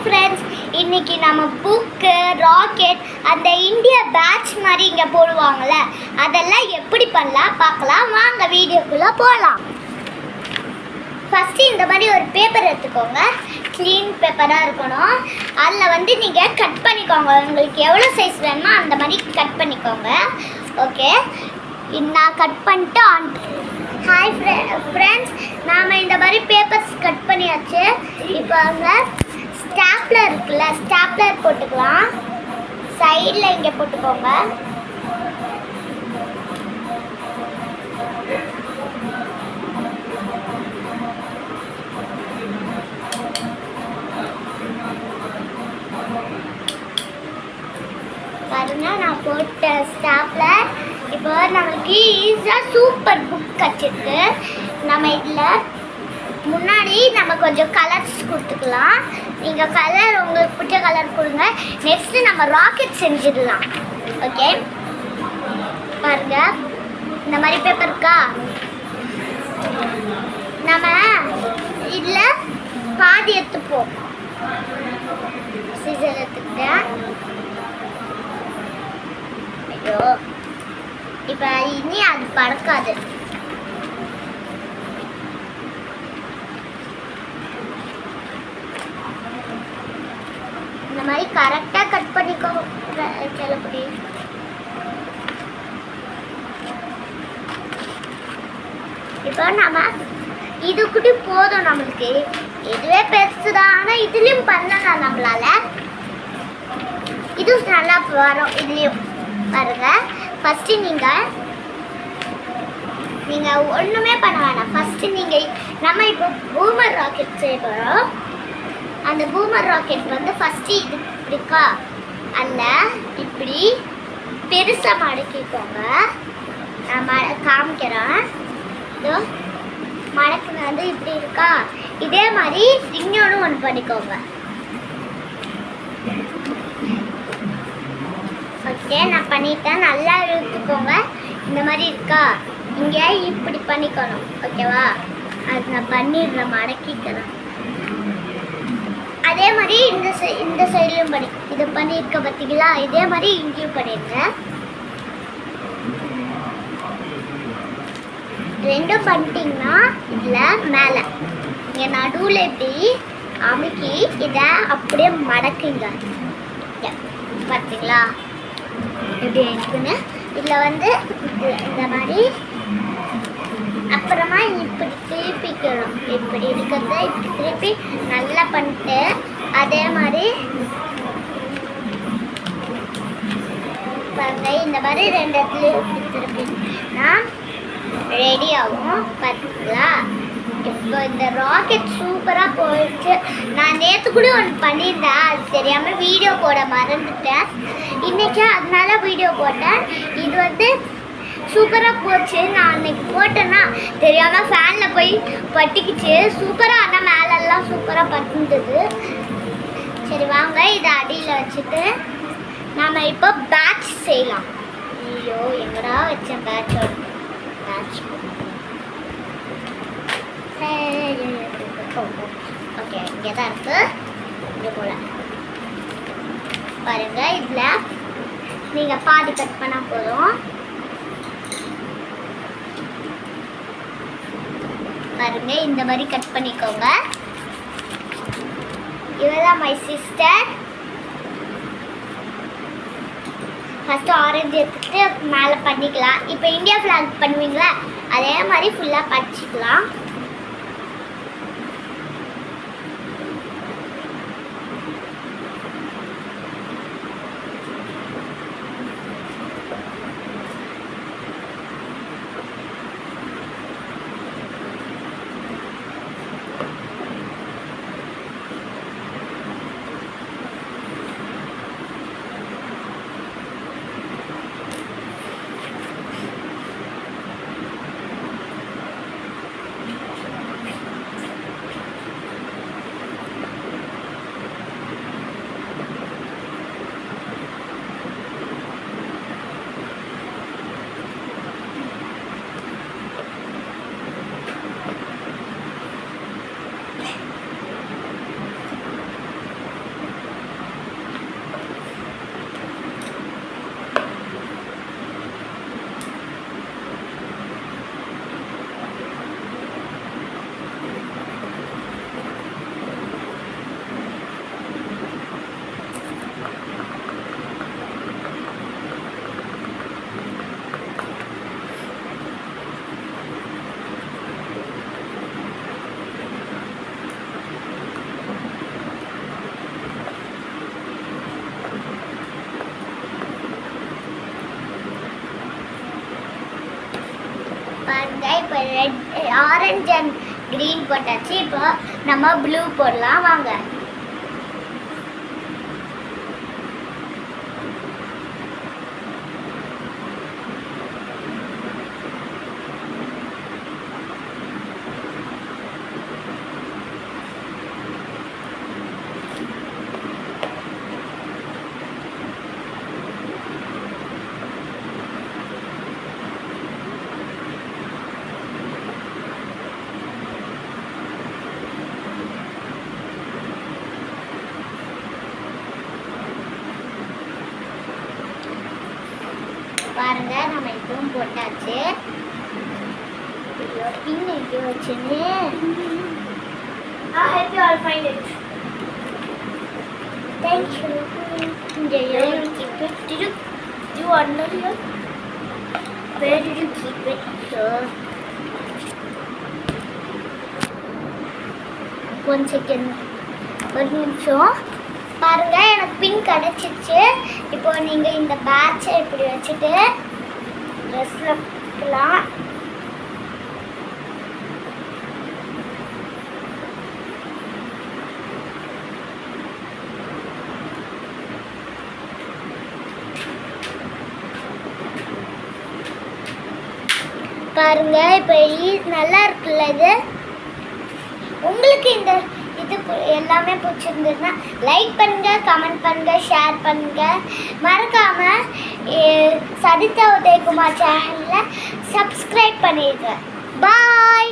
Friends, இன்னைக்கு நம்ம book rocket அந்த இந்தியா பேட்ச் மாதிரி இங்கே போடுவாங்கள்ல, அதெல்லாம் எப்படி பண்ணலாம் பார்க்கலாம். வாங்க வீடியோக்குள்ளே போகலாம். ஃபஸ்ட்டு இந்த மாதிரி ஒரு பேப்பர் எடுத்துக்கோங்க. க்ளீன் பேப்பராக இருக்கணும். அதில் நீங்கள் கட் பண்ணிக்கோங்க. உங்களுக்கு எவ்வளோ சைஸ் வேணுமோ அந்த மாதிரி கட் பண்ணிக்கோங்க. ஓகே, நான் கட் பண்ணிட்டு ஹாய் ஃப்ரெண்ட்ஸ், நாம் இந்த மாதிரி பேப்பர்ஸ் கட் பண்ணியாச்சு. இப்போ அங்கே ஸ்டாப்லர் இருக்குல்ல, ஸ்டாப்லர் போட்டுக்கலாம். சைடில் இங்கே போட்டுக்கோங்க. பாருங்க, நான் போட்ட ஸ்டாப்லர். இப்போ நம்மளுக்கு ஈஸியாக சூப்பர் புக் கிடச்சிருக்கு. நம்ம இதில் முன்னாடி நம்ம கொஞ்சம் கலர்ஸ் கொடுத்துக்கலாம். நீங்கள் கலர் உங்களுக்கு பிடிச்ச கலர் கொடுங்க. நெக்ஸ்ட்டு நம்ம ராக்கெட் செஞ்சிடலாம். ஓகே, பாருங்க, இந்த மாதிரி பேப்பர் இருக்கா. நம்ம இதில் பாதி எடுத்துப்போம். சீசர் எடுத்துக்கிட்டேன். ஐயோ, இப்போ இனி அது பறக்காது. இந்த மாதிரி கரெக்டாக கட் பண்ணிக்கோ செல்லப்படி. இப்போ நம்ம இது கூட போதும் நம்மளுக்கு. இதுவே பெருசுதான், ஆனால் இதுலேயும் பண்ணலாம் நம்மளால. இது நல்லா வரும். இதுலேயும் பாருங்க. ஃபஸ்ட்டு நீங்கள் ஒன்றுமே பண்ண வேணாம். ஃபஸ்ட்டு நம்ம இப்போ பூமர் ராக்கெட் செய்ய போகிறோம். அந்த பூமர் ராக்கெட் ஃபஸ்ட்டு இது இருக்கா, அதில் இப்படி பெருசாக மடக்கிக்கோங்க. நான் காமிக்கிறேன். இதோ மடக்குனது இப்படி இருக்கா. இதே மாதிரி இன்னொன்று ஒன்று பண்ணிக்கோங்க. ஓகே, நான் பண்ணிட்டேன். நல்லா இழுத்துக்கோங்க. இந்த மாதிரி இருக்கா, இங்கே இப்படி பண்ணிக்கணும். ஓகேவா, அது நான் பண்ணிடுறேன், மடக்கிக்கிறேன். அதே மாதிரி இந்த சைட்லையும் இதை பண்ணியிருக்க பார்த்தீங்களா. இதே மாதிரி இங்கேயும் பண்ணிடுறேன். ரெண்டும் பண்ணிட்டீங்கன்னா இதில் மேலே இங்கே நடுவில் இப்படி அமுக்கி இதை அப்படியே மடக்குங்க. பார்த்தீங்களா எப்படி இருக்குன்னு. இதில் இந்த மாதிரி அப்புறமா இப்படி திருப்பிக்கணும். இப்படி இருக்கிறத இப்படி திருப்பி நல்லா பண்ணிட்டு அதே மாதிரி பாருங்க, இந்த மாதிரி ரெண்டு இடத்துல இப்படி திருப்பினா ரெடி ஆகும். பார்த்தீங்களா, இப்போ இந்த ராக்கெட் சூப்பராக போயிடுச்சு. நான் நேற்று கூட ஒன்று பண்ணியிருந்தேன், அது தெரியாமல் வீடியோ போட மறந்துட்டேன். இன்றைக்கி அதனால வீடியோ போட்டேன். இது சூப்பராக போச்சு. நான் அன்றைக்கி போட்டேன்னா தெரியாமல் ஃபேனில் போய் பட்டிக்கிச்சு. சூப்பராக, ஆனால் மேலெல்லாம் சூப்பராக பட்டுந்தது. சரி வாங்க, இதை அடியில் வச்சுட்டு நாம் இப்போ பேட்ச் செய்யலாம். ஐயோ, எங்கடா வச்சேன் பேட்சோட பேட்ச். ஓகே, இங்கே தான் இருக்குது. இங்கே போல பாருங்கள். இதில் நீங்கள் பாதி கட் பண்ணால் போதும். பாருங்க, இந்த மாதிரி கட் பண்ணிக்கோங்க. இவதான் மை சிஸ்டர். ஃபஸ்ட்டு ஆரஞ்சு எடுத்துக்கிட்டு மேலே பண்ணிக்கலாம். இப்போ இந்தியா ஃப்ளாக் பண்ணுவீங்களா, அதே மாதிரி ஃபுல்லாக பச்சிக்கலாம். ரெட் ஆரஞ்சு அண்ட் க்ரீன் போட்டாச்சு. இப்போ நம்ம ப்ளூ போடலாம் வாங்க. பாருங்க நம்ம இதுவும் போட்டாச்சு. பின் எங்கேயோ வச்சுன்னு I'll help you. I'll find it. Thank you. Where did you keep it? Did you under here? Where did you keep it? Sure. 1 second. ஒரு நிமிஷம் பாருங்க, எனக்கு பின் கிடச்சிச்சு. இப்போ நீங்கள் இந்த பேட்சை இப்படி வச்சுட்டு ட்ரெஸ்ஸில் வைக்கலாம். பாருங்க இப்போ நல்லா இருக்குல்ல இது. உங்களுக்கு இந்த இது எல்லாமே பிடிச்சிருந்ததுன்னா லைக் பண்ணுங்க, கமெண்ட் பண்ணுங்க, ஷேர் பண்ணுங்க. மறக்காம சரிதா உதயகுமார் சேனலை சப்ஸ்கிரைப் பண்ணிடுங்க. பாய்.